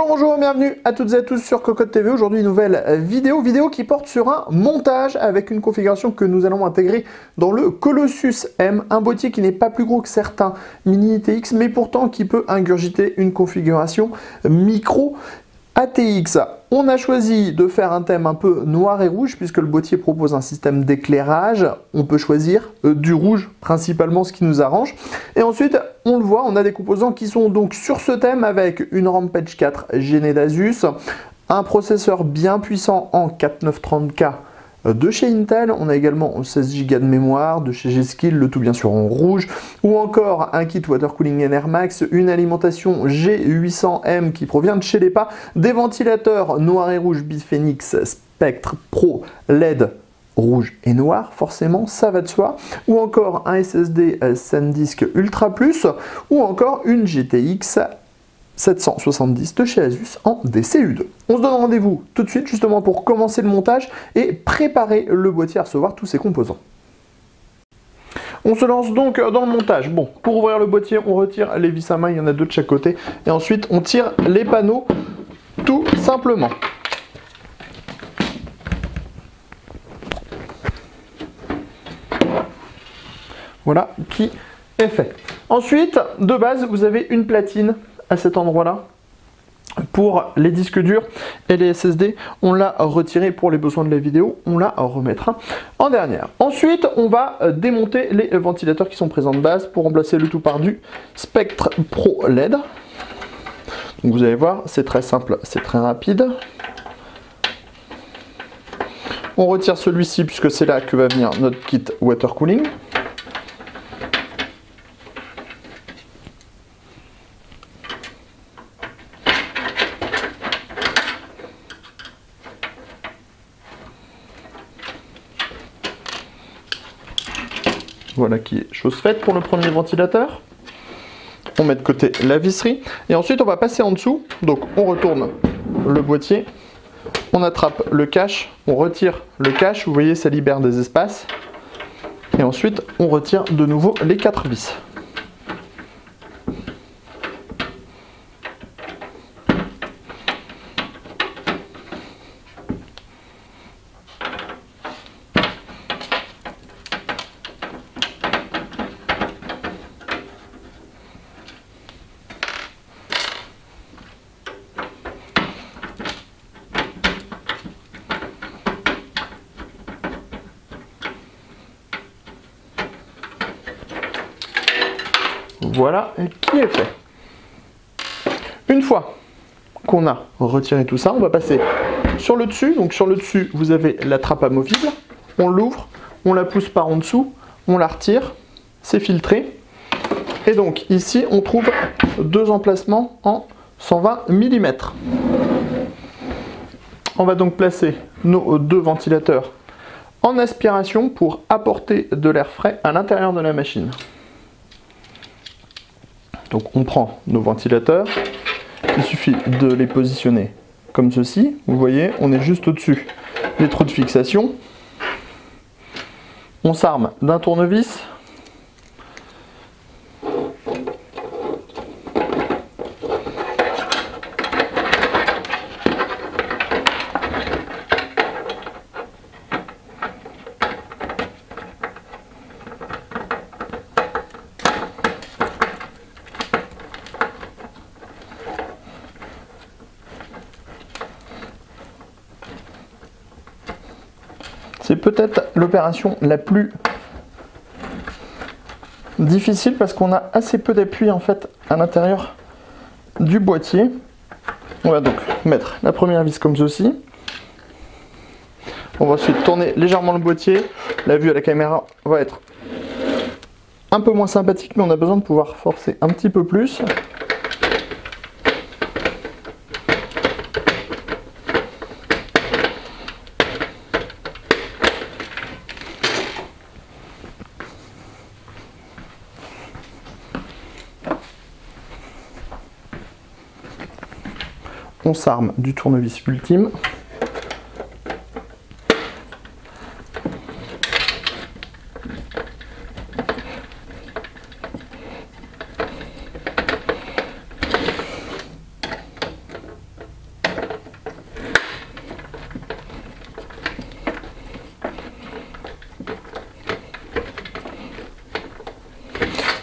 Bonjour, bienvenue à toutes et à tous sur Cocotte TV. Aujourd'hui, une nouvelle vidéo qui porte sur un montage avec une configuration que nous allons intégrer dans le Colossus M, un boîtier qui n'est pas plus gros que certains mini ITX, mais pourtant qui peut ingurgiter une configuration micro ATX. On a choisi de faire un thème un peu noir et rouge puisque le boîtier propose un système d'éclairage. On peut choisir du rouge, principalement ce qui nous arrange. Et ensuite, on le voit, on a des composants qui sont donc sur ce thème avec une Rampage 4 Genée d'Asus, un processeur bien puissant en 4930K de chez Intel, on a également 16 Go de mémoire de chez G-Skill, le tout bien sûr en rouge, ou encore un kit Water Cooling Air Max, une alimentation G800M qui provient de chez Lepa, des ventilateurs noir et rouge Biphénix Spectre Pro LED rouge et noir, forcément, ça va de soi, ou encore un SSD SanDisk Ultra Plus, ou encore une GTX 770 de chez Asus en DCU2. On se donne rendez-vous tout de suite justement pour commencer le montage et préparer le boîtier à recevoir tous ses composants. On se lance donc dans le montage. Bon, pour ouvrir le boîtier, on retire les vis à main, il y en a deux de chaque côté, et ensuite on tire les panneaux tout simplement. Voilà qui est fait. Ensuite, de base, vous avez une platine à cet endroit-là. Pour les disques durs et les SSD, on l'a retiré pour les besoins de la vidéo, on la remettra en dernière. Ensuite, on va démonter les ventilateurs qui sont présents de base pour remplacer le tout par du Spectre Pro LED. Donc vous allez voir, c'est très simple, c'est très rapide. On retire celui-ci puisque c'est là que va venir notre kit Water Cooling. Voilà qui est chose faite pour le premier ventilateur. On met de côté la visserie. Et ensuite, on va passer en dessous. Donc, on retourne le boîtier. On attrape le cache. On retire le cache. Vous voyez, ça libère des espaces. Et ensuite, on retire de nouveau les 4 vis. Voilà qui est fait. Une fois qu'on a retiré tout ça, on va passer sur le dessus. Donc sur le dessus, vous avez la trappe amovible. On l'ouvre, on la pousse par en dessous, on la retire, c'est filtré. Et donc ici, on trouve deux emplacements en 120 mm. On va donc placer nos deux ventilateurs en aspiration pour apporter de l'air frais à l'intérieur de la machine. Donc on prend nos ventilateurs, il suffit de les positionner comme ceci. Vous voyez, on est juste au-dessus des trous de fixation. On s'arme d'un tournevis. C'est peut-être l'opération la plus difficile parce qu'on a assez peu d'appui en fait à l'intérieur du boîtier. On va donc mettre la première vis comme ceci. On va ensuite tourner légèrement le boîtier. La vue à la caméra va être un peu moins sympathique, mais on a besoin de pouvoir forcer un petit peu plus. on s'arme du tournevis ultime.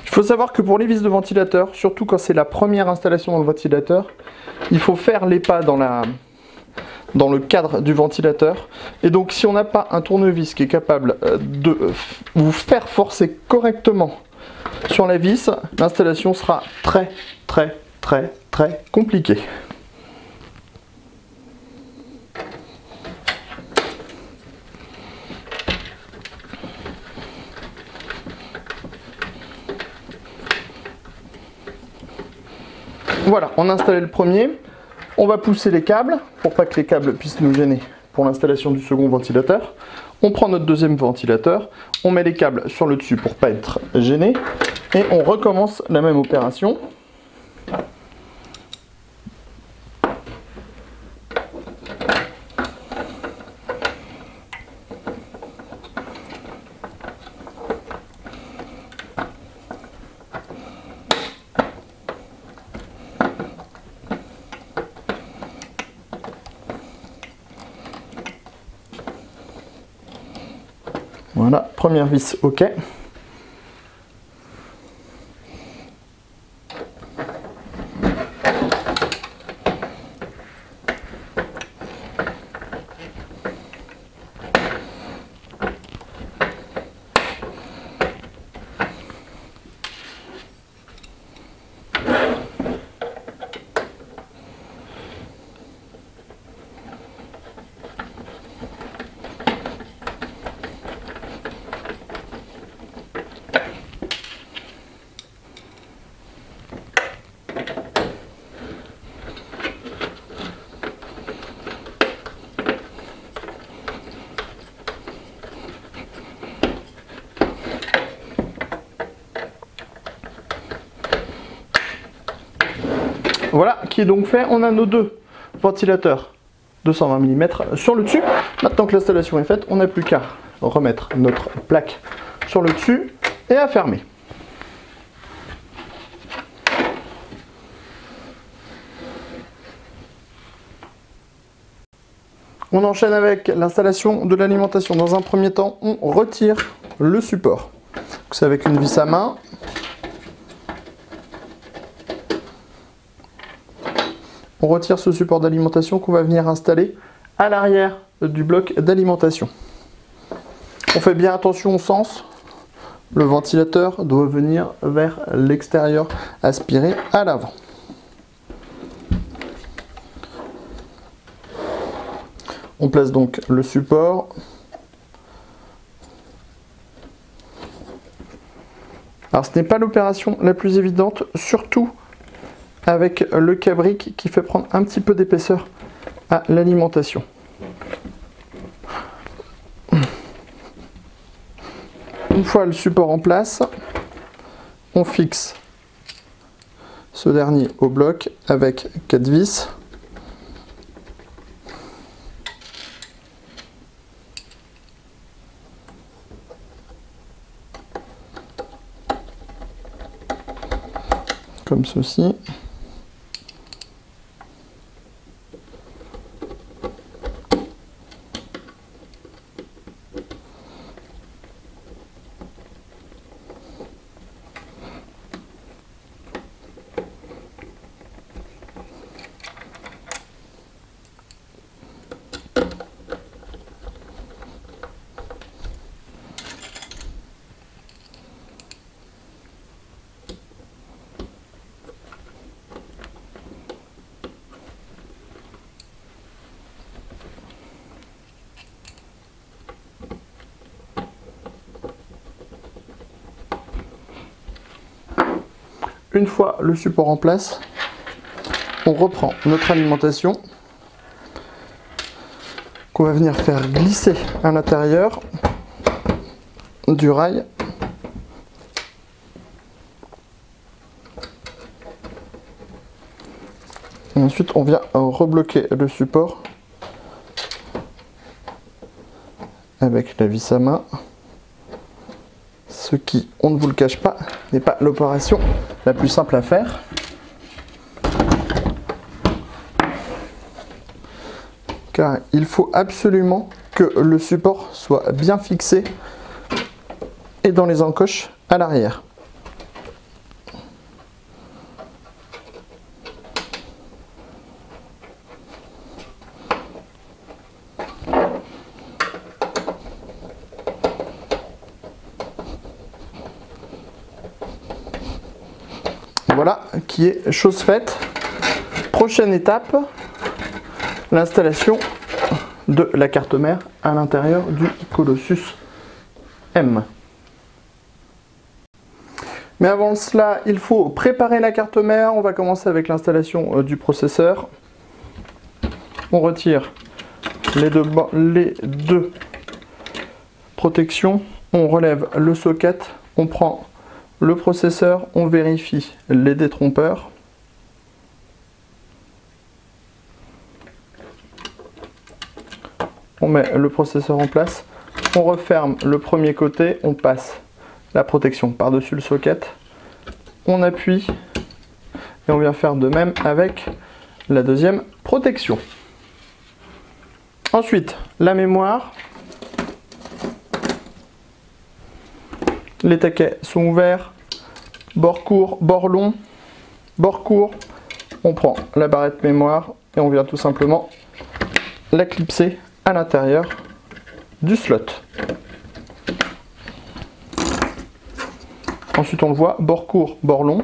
Il faut savoir que pour les vis de ventilateur, surtout quand c'est la première installation dans le ventilateur, il faut faire les pas dans le cadre du ventilateur. Et donc si on n'a pas un tournevis qui est capable de vous faire forcer correctement sur la vis, l'installation sera très compliquée. Voilà, on a installé le premier. On va pousser les câbles pour pas que les câbles puissent nous gêner pour l'installation du second ventilateur. On prend notre deuxième ventilateur, on met les câbles sur le dessus pour pas être gêné et on recommence la même opération. Voilà, première vis, ok. Voilà, qui est donc fait. On a nos deux ventilateurs 220 mm sur le dessus. Maintenant que l'installation est faite, on n'a plus qu'à remettre notre plaque sur le dessus et à fermer. On enchaîne avec l'installation de l'alimentation. Dans un premier temps, on retire le support. C'est avec une vis à main. On retire ce support d'alimentation qu'on va venir installer à l'arrière du bloc d'alimentation. On fait bien attention au sens. Le ventilateur doit venir vers l'extérieur, aspirer à l'avant. On place donc le support. Alors ce n'est pas l'opération la plus évidente, surtout avec le cabrique qui fait prendre un petit peu d'épaisseur à l'alimentation. Une fois le support en place, on fixe ce dernier au bloc avec 4 vis. Comme ceci. Une fois le support en place, on reprend notre alimentation qu'on va venir faire glisser à l'intérieur du rail. Ensuite, on vient rebloquer le support avec la vis à main. Ce qui, on ne vous le cache pas, n'est pas l'opération la plus simple à faire. Car il faut absolument que le support soit bien fixé et dans les encoches à l'arrière. Voilà qui est chose faite. Prochaine étape, l'installation de la carte mère à l'intérieur du Colossus M. Mais avant cela, il faut préparer la carte mère. On va commencer avec l'installation du processeur. On retire les deux protections. On relève le socket. On prend le processeur. On vérifie les détrompeurs. On met le processeur en place. On referme le premier côté. On passe la protection par-dessus le socket, on appuie et on vient faire de même avec la deuxième protection. Ensuite, la mémoire. Les taquets sont ouverts, bord court, bord long, bord court. On prend la barrette mémoire et on vient tout simplement la clipser à l'intérieur du slot. Ensuite, on le voit, bord court, bord long.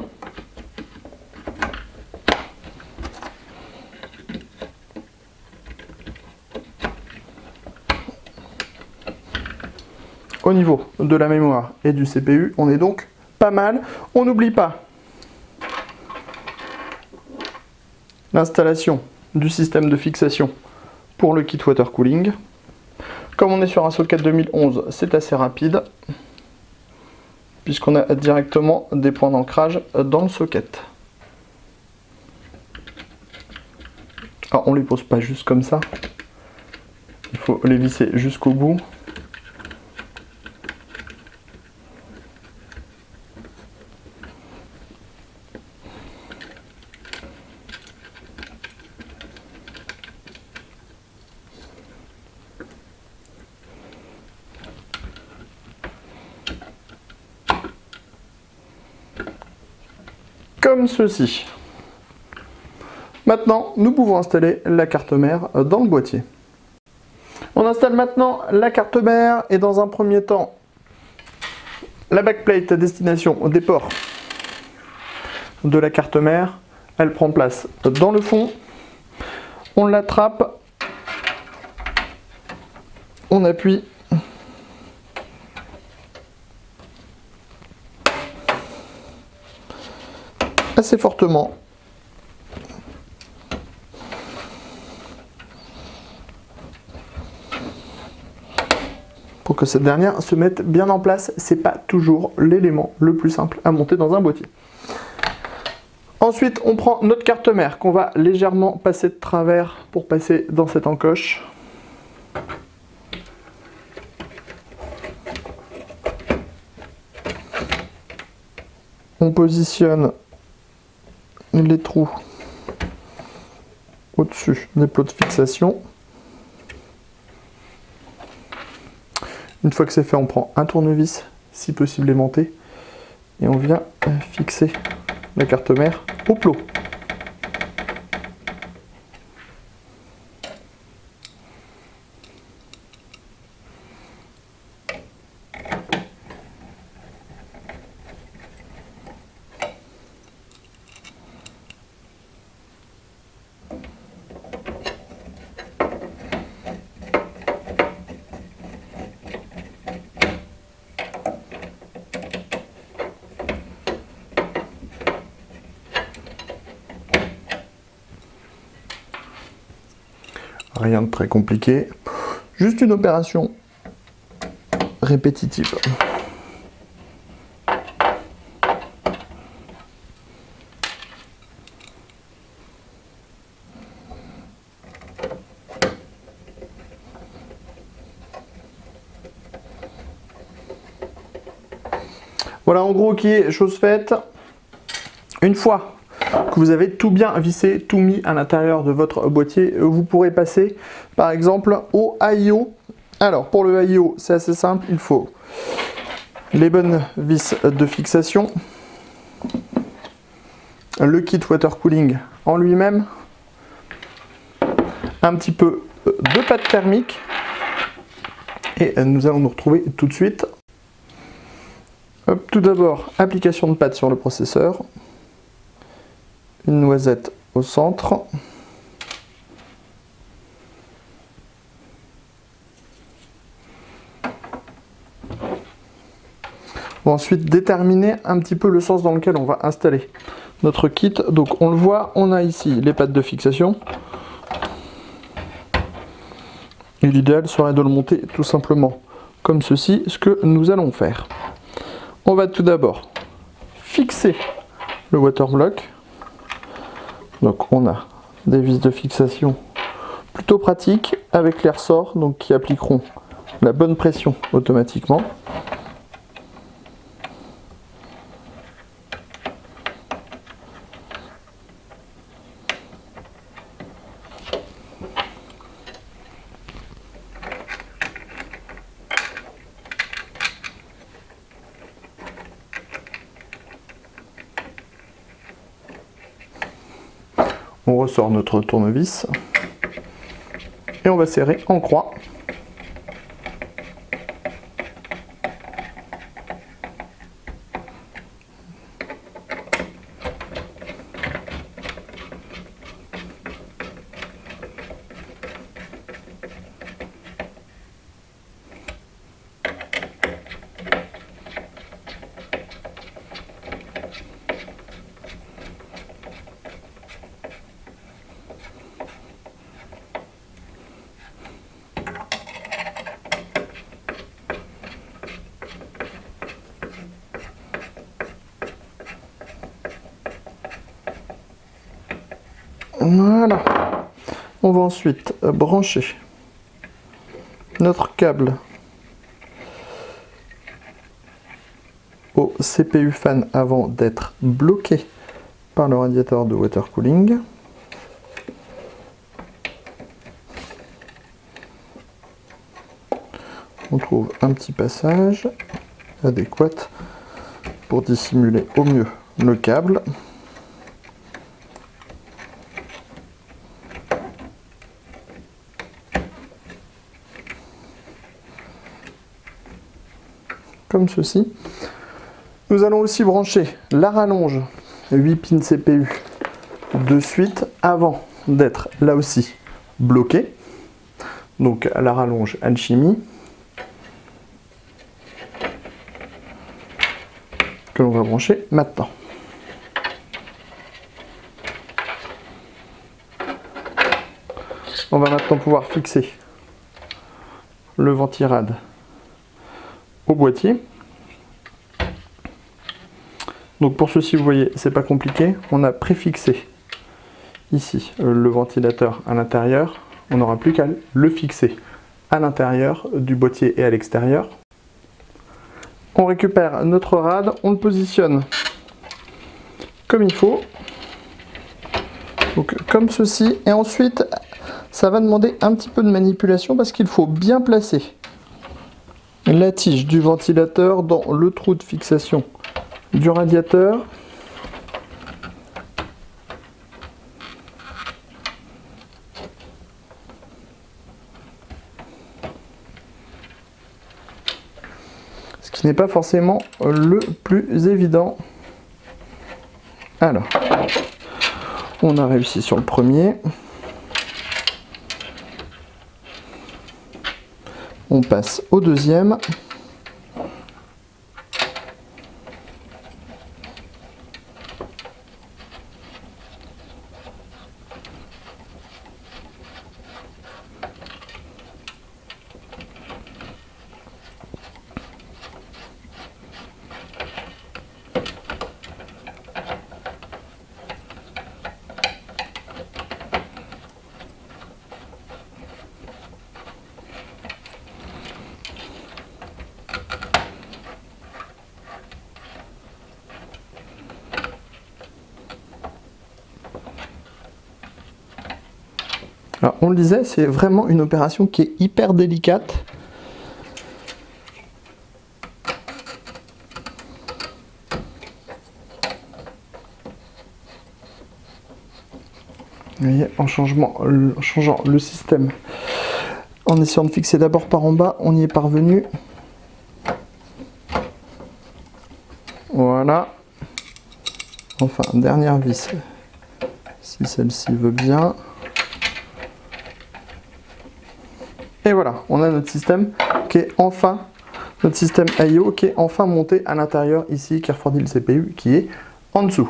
Au niveau de la mémoire et du CPU, on est donc pas mal. On n'oublie pas l'installation du système de fixation pour le kit water cooling. Comme on est sur un socket 2011, c'est assez rapide, puisqu'on a directement des points d'ancrage dans le socket. Alors on ne les pose pas juste comme ça, il faut les visser jusqu'au bout. Comme ceci. Maintenant, nous pouvons installer la carte mère dans le boîtier. On installe maintenant la carte mère et dans un premier temps, la backplate à destination des ports de la carte mère. Elle prend place dans le fond. On l'attrape. On appuie. Assez fortement. Pour que cette dernière se mette bien en place, c'est pas toujours l'élément le plus simple à monter dans un boîtier. Ensuite, on prend notre carte mère qu'on va légèrement passer de travers pour passer dans cette encoche. On positionne les trous au-dessus des plots de fixation. Une fois que c'est fait, on prend un tournevis, si possible aimanté, et on vient fixer la carte mère au plot. Rien de très compliqué, juste une opération répétitive. Voilà en gros qui est chose faite. Une fois que vous avez tout bien vissé, tout mis à l'intérieur de votre boîtier, vous pourrez passer par exemple au AIO. Alors pour le AIO, c'est assez simple, il faut les bonnes vis de fixation, le kit water cooling en lui-même, un petit peu de pâte thermique et nous allons nous retrouver tout de suite. Hop, tout d'abord, application de pâte sur le processeur, une noisette au centre, on va ensuite déterminer un petit peu le sens dans lequel on va installer notre kit. Donc on le voit, on a ici les pattes de fixation. Et l'idéal serait de le monter tout simplement comme ceci, ce que nous allons faire. On va tout d'abord fixer le waterblock. Donc on a des vis de fixation plutôt pratiques avec les ressorts donc qui appliqueront la bonne pression automatiquement. On ressort notre tournevis et on va serrer en croix. Voilà. On va ensuite brancher notre câble au CPU fan avant d'être bloqué par le radiateur de water cooling. On trouve un petit passage adéquat pour dissimuler au mieux le câble. Comme ceci. Nous allons aussi brancher la rallonge 8 pins CPU de suite avant d'être là aussi bloqué. Donc la rallonge Alchemy que l'on va brancher maintenant. On va maintenant pouvoir fixer le ventirad au boîtier. Donc pour ceci, vous voyez, c'est pas compliqué. On a préfixé ici le ventilateur à l'intérieur. On n'aura plus qu'à le fixer à l'intérieur du boîtier et à l'extérieur. On récupère notre rad, on le positionne comme il faut. Donc comme ceci. Et ensuite, ça va demander un petit peu de manipulation parce qu'il faut bien placer la tige du ventilateur dans le trou de fixation du radiateur. Ce qui n'est pas forcément le plus évident. Alors, on a réussi sur le premier. On passe au deuxième. Alors, on le disait, c'est vraiment une opération qui est hyper délicate. Vous voyez, en changeant le système, en essayant de fixer d'abord par en bas, on y est parvenu. Voilà. Enfin, dernière vis, si celle-ci veut bien. Et voilà, on a notre système qui est enfin, notre système I/O qui est enfin monté à l'intérieur ici, qui refroidit le CPU qui est en dessous.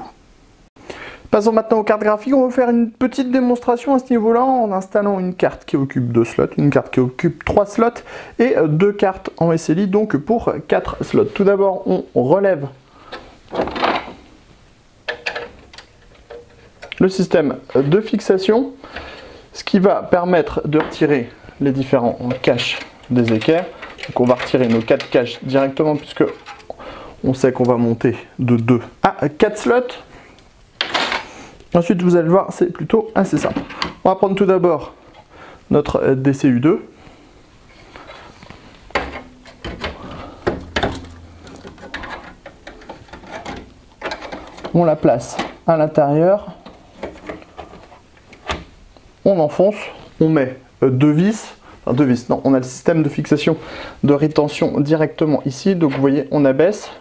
Passons maintenant aux cartes graphiques. On va faire une petite démonstration à ce niveau-là en installant une carte qui occupe 2 slots, une carte qui occupe 3 slots et 2 cartes en SLI, donc pour 4 slots. Tout d'abord, on relève le système de fixation, ce qui va permettre de retirer les différents caches des équerres. Donc on va retirer nos 4 caches directement puisque on sait qu'on va monter de 2 à 4 slots. Ensuite, vous allez voir, c'est plutôt assez simple. On va prendre tout d'abord notre DCU2. On la place à l'intérieur. On enfonce, on met 2 vis. Enfin, 2 vis, non, on a le système de fixation de rétention directement ici. Donc vous voyez, on abaisse.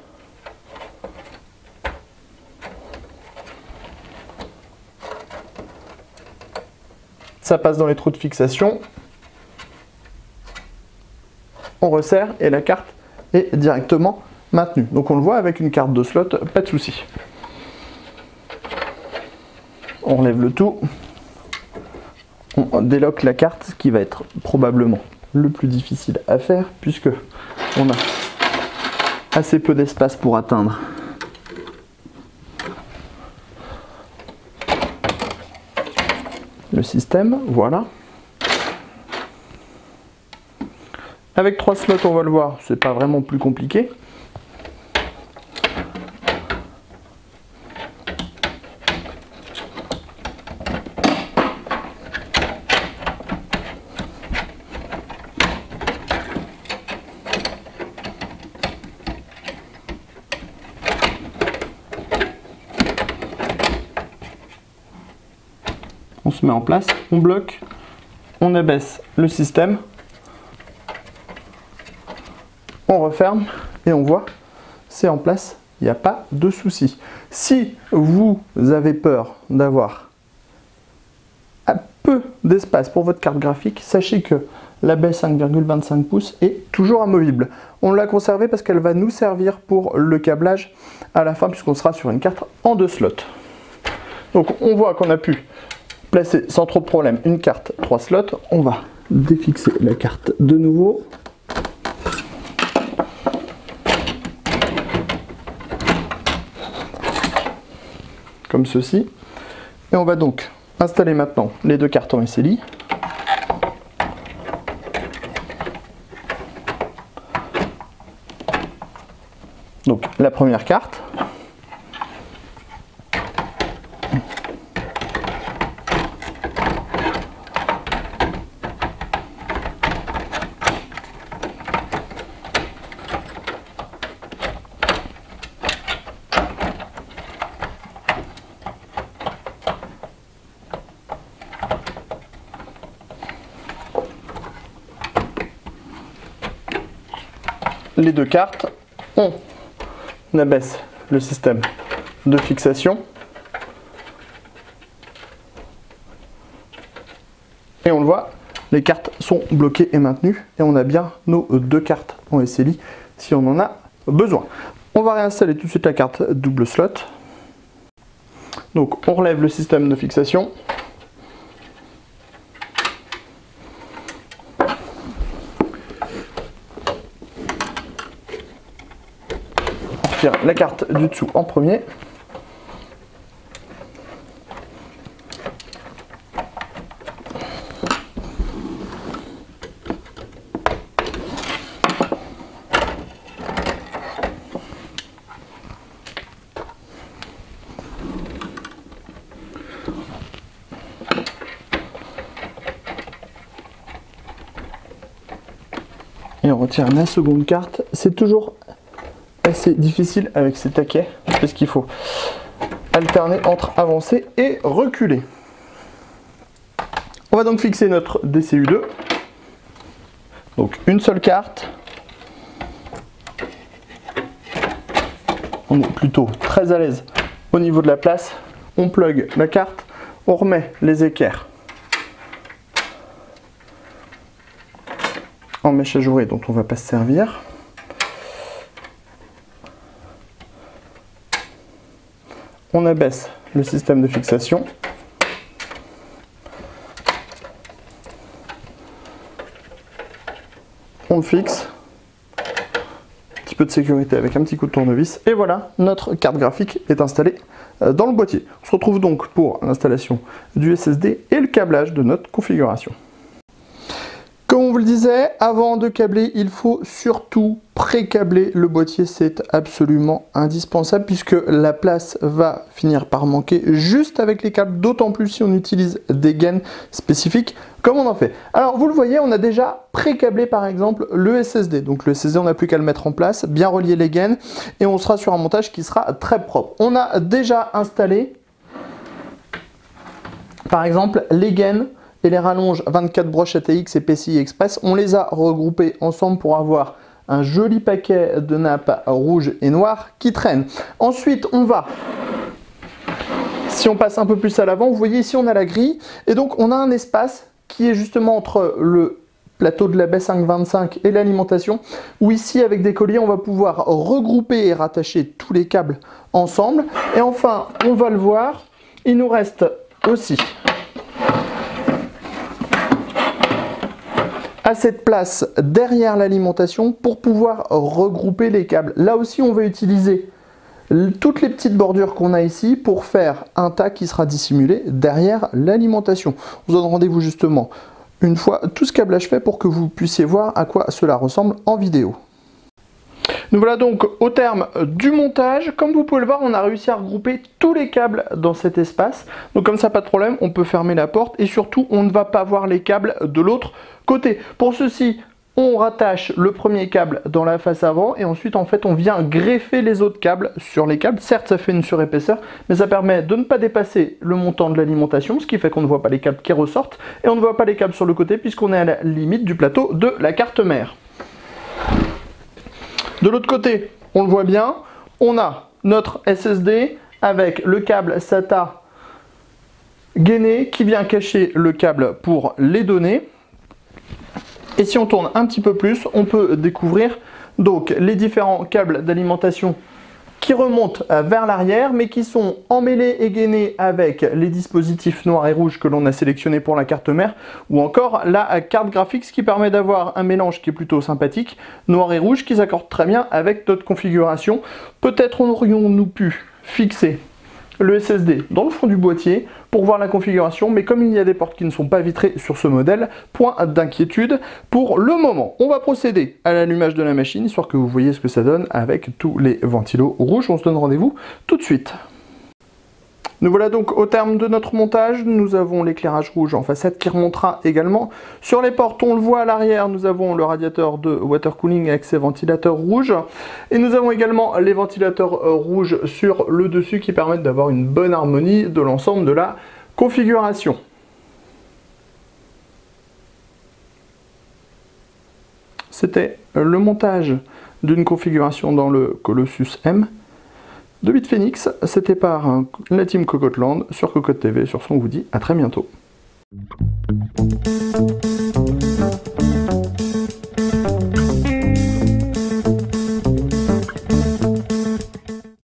Ça passe dans les trous de fixation, on resserre et la carte est directement maintenue. Donc on le voit avec une carte de slot, pas de souci. On enlève le tout, on déloque la carte, ce qui va être probablement le plus difficile à faire puisque on a assez peu d'espace pour atteindre le système, voilà. Avec 3 slots, on va le voir, c'est pas vraiment plus compliqué. On se met en place, on bloque, on abaisse le système, on referme et on voit, c'est en place, il n'y a pas de souci. Si vous avez peur d'avoir un peu d'espace pour votre carte graphique, sachez que la baie 5,25 pouces est toujours amovible. On l'a conservée parce qu'elle va nous servir pour le câblage à la fin puisqu'on sera sur une carte en 2 slots. Donc on voit qu'on a pu placer sans trop de problème une carte 3 slots. On va défixer la carte de nouveau. Comme ceci. Et on va donc installer maintenant les 2 cartes en SLI. Donc la première carte. Les 2 cartes, on abaisse le système de fixation et on le voit, les cartes sont bloquées et maintenues et on a bien nos 2 cartes en SLI si on en a besoin. On va réinstaller tout de suite la carte double slot. Donc on relève le système de fixation. La carte du dessous en premier. Et on retire la seconde carte. C'est toujours assez difficile avec ces taquets parce qu'il faut alterner entre avancer et reculer. On va donc fixer notre DCU2. Donc une seule carte. On est plutôt très à l'aise au niveau de la place. On plug la carte, on remet les équerres en mèche à jouer dont on ne va pas se servir. On abaisse le système de fixation. On le fixe. Un petit peu de sécurité avec un petit coup de tournevis. Et voilà, notre carte graphique est installée dans le boîtier. On se retrouve donc pour l'installation du SSD et le câblage de notre configuration. Comme on vous le disait, avant de câbler, il faut surtout pré-câbler le boîtier, c'est absolument indispensable puisque la place va finir par manquer juste avec les câbles, d'autant plus si on utilise des gaines spécifiques comme on en fait. Alors vous le voyez, on a déjà pré-câblé par exemple le SSD, donc le SSD on n'a plus qu'à le mettre en place, bien relier les gaines et on sera sur un montage qui sera très propre. On a déjà installé par exemple les gaines et les rallonges 24 broches ATX et PCI Express, on les a regroupés ensemble pour avoir un joli paquet de nappes rouges et noires qui traînent. Ensuite, on va, si on passe un peu plus à l'avant, vous voyez ici on a la grille, et donc on a un espace qui est justement entre le plateau de la B525 et l'alimentation, où ici avec des colliers on va pouvoir regrouper et rattacher tous les câbles ensemble. Et enfin, on va le voir, il nous reste aussi à cette place derrière l'alimentation pour pouvoir regrouper les câbles. Là aussi, on va utiliser toutes les petites bordures qu'on a ici pour faire un tas qui sera dissimulé derrière l'alimentation. On vous donne rendez-vous justement une fois tout ce câblage fait pour que vous puissiez voir à quoi cela ressemble en vidéo. Nous voilà donc au terme du montage. Comme vous pouvez le voir, on a réussi à regrouper tous les câbles dans cet espace. Donc comme ça, pas de problème, on peut fermer la porte et surtout, on ne va pas voir les câbles de l'autre côté. Pour ceci, on rattache le premier câble dans la face avant et ensuite, en fait, on vient greffer les autres câbles sur les câbles. Certes, ça fait une surépaisseur, mais ça permet de ne pas dépasser le montant de l'alimentation, ce qui fait qu'on ne voit pas les câbles qui ressortent et on ne voit pas les câbles sur le côté puisqu'on est à la limite du plateau de la carte mère. De l'autre côté, on le voit bien, on a notre SSD avec le câble SATA gainé qui vient cacher le câble pour les données. Et si on tourne un petit peu plus, on peut découvrir donc les différents câbles d'alimentation qui remontent vers l'arrière, mais qui sont emmêlés et gainés avec les dispositifs noirs et rouges que l'on a sélectionnés pour la carte mère, ou encore la carte graphique, ce qui permet d'avoir un mélange qui est plutôt sympathique, noir et rouge, qui s'accorde très bien avec notre configuration. Peut-être aurions-nous pu fixer le SSD dans le fond du boîtier pour voir la configuration, mais comme il y a des portes qui ne sont pas vitrées sur ce modèle, point d'inquiétude pour le moment. On va procéder à l'allumage de la machine, histoire que vous voyez ce que ça donne avec tous les ventilos rouges. On se donne rendez-vous tout de suite. Nous voilà donc au terme de notre montage. Nous avons l'éclairage rouge en façade qui remontera également. Sur les portes, on le voit à l'arrière, nous avons le radiateur de water cooling avec ses ventilateurs rouges. Et nous avons également les ventilateurs rouges sur le dessus qui permettent d'avoir une bonne harmonie de l'ensemble de la configuration. C'était le montage d'une configuration dans le Colossus M de Bitfenix. C'était par la team Cocotland sur Cocotte TV. Sur ce, on vous dit à très bientôt.